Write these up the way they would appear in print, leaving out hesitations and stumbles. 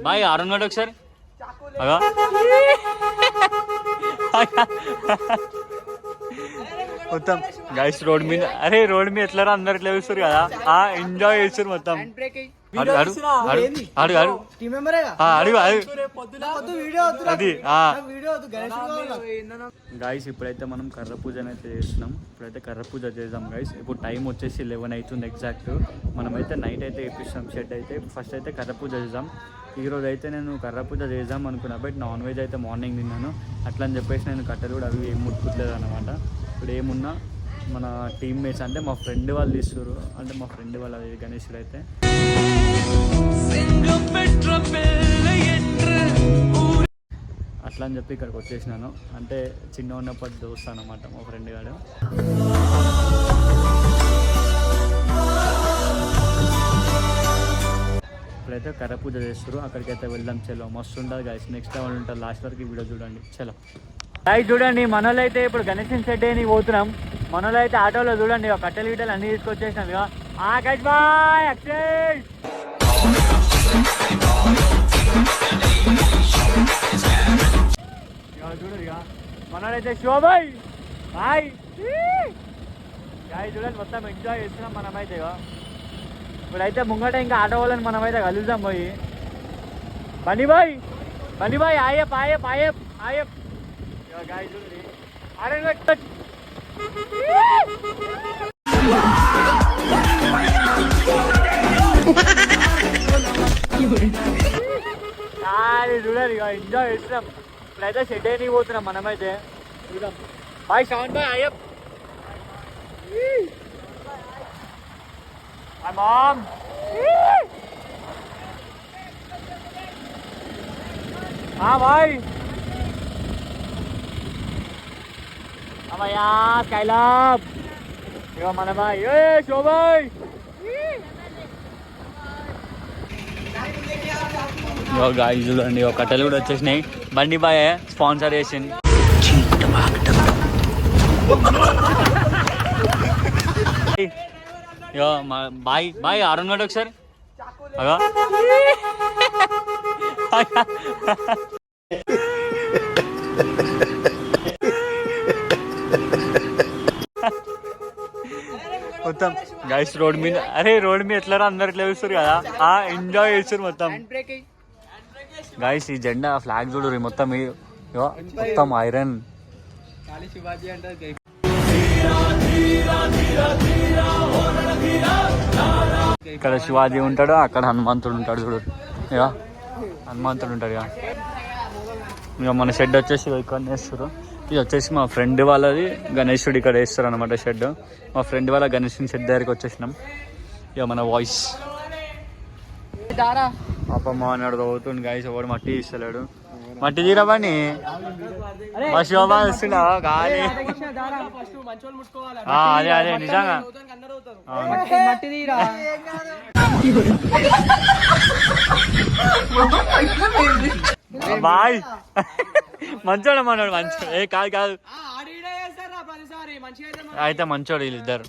Bye Arun గడ్ ఒకసారి అగా మొత్తం గైస్ రోడ్ మీద రోడ్ మీద ఎట్లా అందరు ఇట్లా చూస్తారు కదా ఎంజాయ్ చేస్తారు మొత్తం గైస్ ఇప్పుడైతే మనం కర్ర పూజను అయితే చేస్తున్నాం. ఇప్పుడైతే కర్ర పూజ చేద్దాం గైస్. ఇప్పుడు టైం వచ్చేసి 11 అవుతుంది ఎగ్జాక్ట్. మనమైతే నైట్ అయితే వేపిస్తాం షెడ్ అయితే. ఫస్ట్ అయితే కర్ర పూజ చేద్దాం. ఈరోజు అయితే నేను కర్ర పూజ చేద్దాం అనుకున్నా, బట్ నాన్ వెజ్ అయితే మార్నింగ్ తిన్నాను. అట్లా అని చెప్పేసి నేను కట్టెలు కూడా అవి ఏం ముట్టుకోలేదు అనమాట. ఇప్పుడు ఏమున్నా మన టీమ్మేట్స్ అంటే మా ఫ్రెండ్ వాళ్ళు తీస్తారు, అంటే మా ఫ్రెండ్ వాళ్ళు అది గణేశుడు అయితే అట్లా అని చెప్పి ఇక్కడికి వచ్చేసినాను. అంటే చిన్న ఉన్నప్పటి దోస్తు అనమాట మా ఫ్రెండ్ గారు. ఇప్పుడైతే కర్ర పూజ చేస్తారు, అక్కడికైతే వెళ్దాం. చలో మస్తు ఉంటుంది గైస్. నెక్స్ట్ టైం ఉంటుంది, లాస్ట్ వరకు వీడియో చూడండి. చలో గైస్ చూడండి, మనోళ్ళు అయితే ఇప్పుడు గణేశన్ సెట్ అని పోతున్నాం. మనోళ్ళు అయితే ఆటోలో చూడండి కట్టెలు గిట్టెలు అన్ని తీసుకొచ్చేసినాం. ఇక ఆకాష్ బాయ్ అక్షయ్ చూడండి. ఇక మనోళ్ళైతే శోభాయ్ బాయ్ గాయ చూడండి, మొత్తం ఎంజాయ్ చేస్తున్నాం మనమైతే. ఇక ఇప్పుడైతే ముంగట ఇంకా ఆటో వాళ్ళని మనమైతే కలుద్దాం పోయి. బనీబాయ్ ఆయప్ ఆయప్ ఆయప్ ఆయప్ గాయ చూడండి. చూడండి ఇక ఎంజాయ్ చేస్తున్నాం. ఇప్పుడైతే షెడ్ అయినా పోతున్నాం మనమైతే. చూద్దాం బాయ్ శ్రవణ్ బాయ్ అయ్యప్ మామ్ బాయ్ అమ్మయ్యా స్కైలాబ్ ఇక మన బాయ్ శోభాయ్. గాయ చూడండి కట్టెలు కూడా వచ్చేసినాయి. బండి బాయ్ స్పాన్సర్ చేసింది. బాయ్ ఆరున్ గడ్ ఒకసారి అగా మొత్తం గైస్ రోడ్ మీద ఎట్లా అందరు ఇట్లా చూస్తారు కదా ఎంజాయ్ చేస్తారు మొత్తం. గైస్ ఈ జెండా ఫ్లాగ్ చూడరు మొత్తం మొత్తం ఐరన్. ఇక్కడ శివాజీ ఉంటాడు, అక్కడ హనుమంతుడు ఉంటాడు చూడు. ఇక హనుమంతుడు ఉంటాడు. ఇక మన షెడ్ వచ్చేసి ఇక్కడ వేస్తారు. ఇది వచ్చేసి మా ఫ్రెండ్ వాళ్ళది గణేశుడు ఇక్కడ వేస్తారు అనమాట షెడ్. మా ఫ్రెండ్ వాళ్ళ గణేశుని షెడ్ దగ్గరికి వచ్చేసినాం. ఇక మన వాయిస్ పాపమ్మ అన్నాడు అవుతుంది గైస్. ఎవడు మట్టి ఇస్తలేడు. మట్టి తీరవని మా శోభ వస్తున్నా కానీ అదే నిజంగా బాయ్ మంచోడు మనోడు మంచోడు. కాదు అయితే మంచోడు వీళ్ళిద్దరు.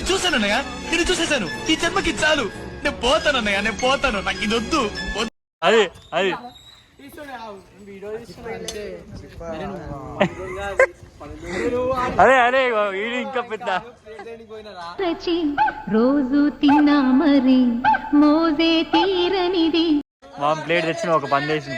చూసానన్నయ్య, నేను చూసేసాను. ఈ జన్మకి చాలు, నేను పోతానన్నయ్య, నేను పోతాను. నాకు ఇది వద్దు. అది అదే వీడు ఇంకా పెద్ద రోజు తిన్నా మరి మోజే తీరనిది. మా ప్లేట్ తెచ్చిన ఒక పని చేసి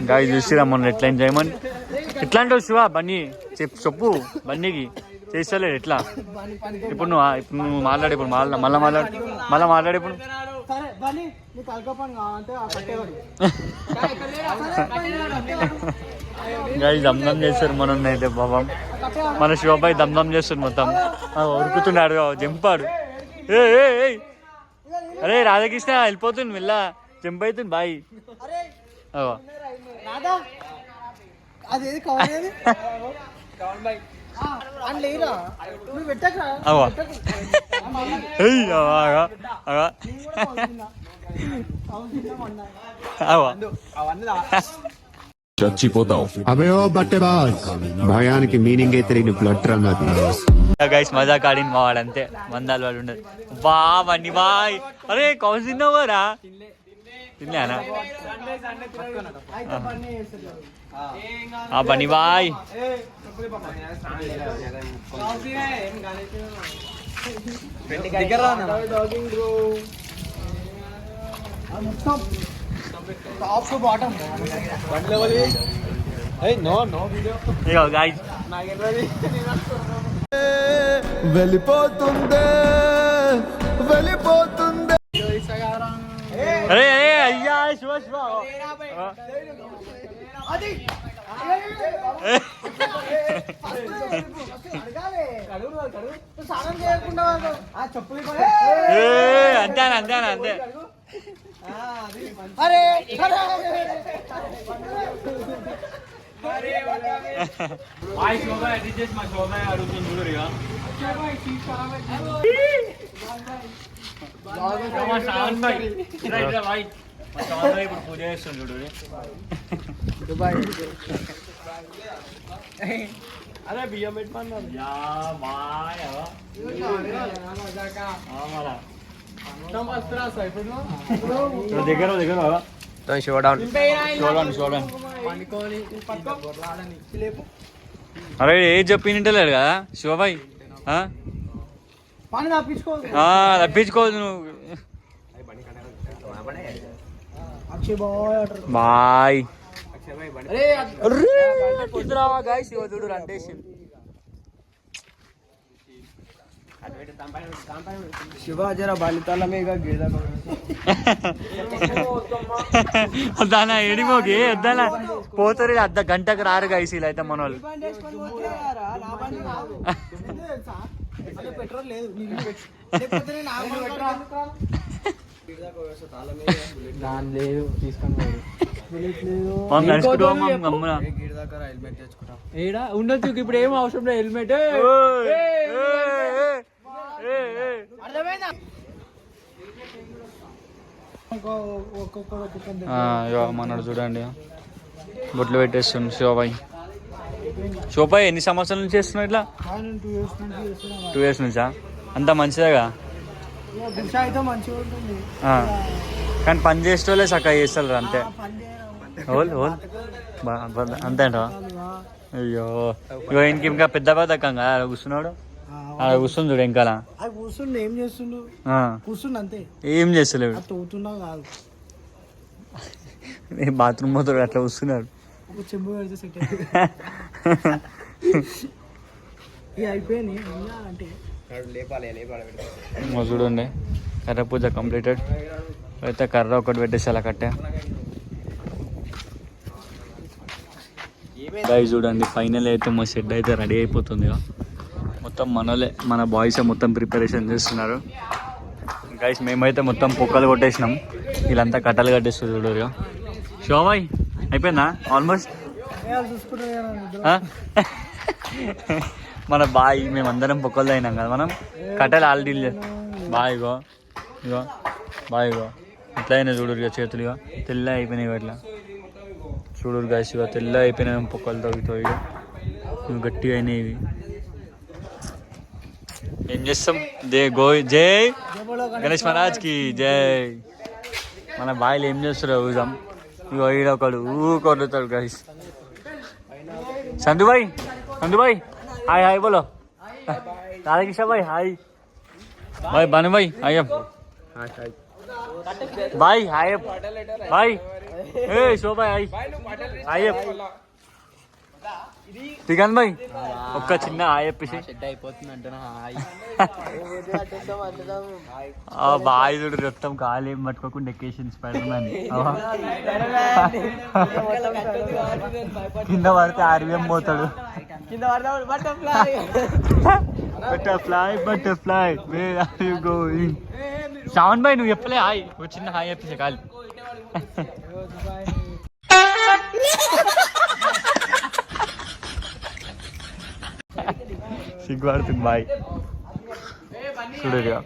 గాయ చూసిరా మొన్న ఎట్లా ఎంజాయ్మెంట్. ఎట్లా అంటావు శివ బన్నీ చెప్పు బన్నీకి చేస్తలేదు ఎట్లా. ఇప్పుడు నువ్వు మాట్లాడు. ఇప్పుడు మళ్ళీ మాట్లాడు. ఇప్పుడు గాయ దమ్దం చేస్తారు మనం అయితే పాపం. మన శివబాయి దమ్దం చేస్తారు మొత్తం. ఉరుకుతున్నాడు, జంపాడు. అరే రాధాకృష్ణ వెళ్ళిపోతుంది మెల్ల జంప్ అవుతుంది బాయ్. చచ్చిపోతావు. అబే ఓ బట్టెబాజ్, భయానికి మీనింగ్ అయితే తెలియని బ్లడ్ రన్ అది. గైస్ మజాక్ ఆడిన మా వాడు అంతే, మందాలు వాడు ఉండదు. బా బండి బాయ్, అరే కౌన్ తిన్నావారా? తిన్నానా బండి బాయ్. వెళ్ళిపోతుందే వెళ్ళిపోతుందే. అరే అరే అయ్యా శివ శివ అంతేనా అంతేనా అంతే. శోభ ఎడిట్ చేసి మా శోభ అడుగుతుంది చూడు ఇక. ఇప్పుడు పూజ చేస్తుంది చూడు. అరే బియ్యం పెట్టుకున్నాం దగ్గర దగ్గర అరే ఏం చెప్పినలేడు కదా శివబాయ్. తప్పించుకోదు నువ్వు. బాయ్ చూడు రంటేసి శివ జర బాలితాల మీద దానా ఎడిమోకి వద్దానా పోతారు అర్ధ గంటకు రారు గైస్ ఇలా అయితే మన వాళ్ళు. పెట్రోల్ లేదు ఉండొచ్చు. ఇప్పుడు ఏం అవసరం లేదు హెల్మెట్. మనడు చూడండి బొట్లు పెట్టేస్తుంది శోభాయ్. శోభాయ్ ఎన్ని సంవత్సరాల నుంచి చేస్తున్నావు ఇట్లా? 2 years నుంచా? అంత మంచిదేగా. కానీ పని చేసేటోళ్ళే చక్కగా చేస్తారు అంతే. ఓల్ ఓల్ అంతే అంటవా? అయ్యో ఇగో ఇంక ఇంకా పెద్ద పథకంగా అలా కూర్చున్నాడు. అలా కూర్చుని చూడు ఇంకా ఏం చేస్తుండు కూర్చుండు అంతే, ఏం చేస్తలేడు. బాత్రూమ్ పోతాడు అట్లా కూర్చున్నాడు. చెంబు పెడితే సెట్ అయిపోయింది అంటే చూడండి కర్ర పూజ కంప్లీటెడ్. అయితే కర్ర ఒకటి పెట్టేసి అలా కట్టా. గైస్ చూడండి ఫైనల్ అయితే మా షెడ్ అయితే రెడీ అయిపోతుంది. మొత్తం మనలే మన బాయ్స్ మొత్తం ప్రిపరేషన్ చేస్తున్నారు గైస్. మేమైతే మొత్తం పొక్కలు కొట్టేసినాం, వీళ్ళంతా కట్టలు కట్టేస్తారు చూడరు. శోభాయ్ అయిపోయిందా ఆల్మోస్ట్? మన బాయ్ మేమందరం పొక్కలు అయినాం కదా, మనం కట్టెలు ఆల్రెడీ బాయ్ ఇగో ఇగో బాయ్ ఇగో ఇట్లా అయినా చూడరు ఇక చేతులు ఇక తెల్ల అయిపోయినాయి ఇట్లా చూడరు గాయస్. ఇక తెల్ల అయిపోయినాయి పొక్కలు తగ్గుతావు ఇక ఇవి గట్టిగా అయినాయి. ఇవి ఏం చేస్తాం? జై గణేష్ మహారాజ్కి జై. మన బాయిలు ఏం చేస్తారు ఊజాం ఇగో ఈడొకడు కొడుతాడు గాయస్. సంధుబాయ్ సంధుబాయ్ హాయ్ హాయ్ బోలో. రాధాకృష్ణ భాయ్ హాయ్ भाई बानू भाई आइए भाई हाय भाई ए शो भाई आइए దిగన్ భాయ్ ఒక్క చిన్న ఆయప్పిసి బాయ్ చూడు మొత్తం కాలు ఏం పట్టుకోకుండా ఎక్కేసింది స్పైడర్ మ్యాన్. కింద పడితే ఆర్వీఎం పోతాడు. Butterfly butterfly where are you going Shravan భాయ్ నువ్వు చెప్పలే హాయ్, ఒక చిన్న హాయ్ చెప్పేసి కాదు. సిగ్గుపడుతుంది బాయ్ చూడగా.